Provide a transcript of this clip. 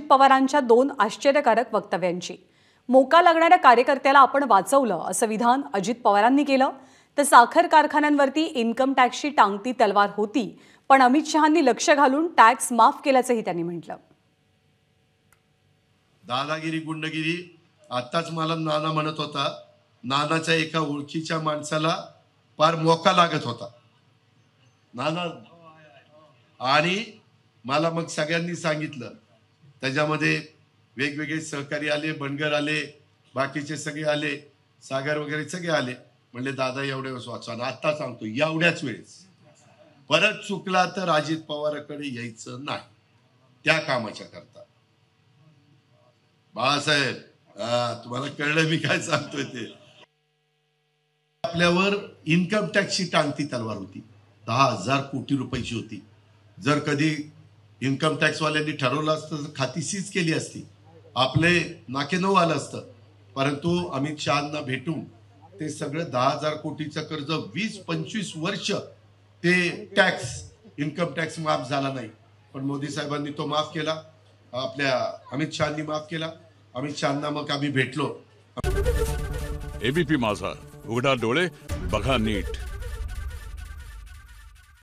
पवारांच्या 2 आश्चर्यकारक वक्तव्यांची. मोका लागणाऱ्या कार्यकर्त्याला आपण वाचवलं असं विधान अजित पवारांनी केलं, तर साखर कारखान्यांवरती इन्कम टॅक्सची टांगती तलवार होती, पण अमित शहांनी लक्ष घालून टॅक्स माफ केल्याचंही त्यांनी म्हटलं. दादागिरी गुंडगिरी आताच मला नाना म्हणत होता, नानाच्या एका ओळखीच्या माणसाला फार मोका लागत होता नाना, आणि मला मग सगळ्यांनी सांगितलं, त्याच्यामध्ये वेगवेगळे सहकारी आले, बनगर आले, बाकीचे सगळे आले, सागर वगैरे सगळे आले. म्हणले दादा एवढ्या वेळेस वाचवा. आता सांगतो एवढ्याच वेळेस परत चुकला तर अजित पवाराकडे यायचं नाही त्या कामाच्या करता. बाळासाहेब, तुम्हाला कळलं मी काय सांगतोय ते. आपल्यावर इन्कम टॅक्सची टांगती तलवार होती, 10,000 कोटी रुपयाची होती. जर कधी इन्कम टॅक्स वाल्यांनी ठरवलं असतं तर खाती सीज केली असती, आपले नाकेनऊ आलं असतं. परंतु अमित शहांना भेटून ते सगळं 10,000 कोटीचं कर्ज 20-25 वर्ष ते टॅक्स इन्कम टॅक्स माफ झाला नाही, पण मोदी साहेबांनी तो माफ केला, आपल्या अमित शहांनी माफ केला. अमित शहांना मग आम्ही भेटलो. एबीपी माझा, उघडा डोळे बघा नीट.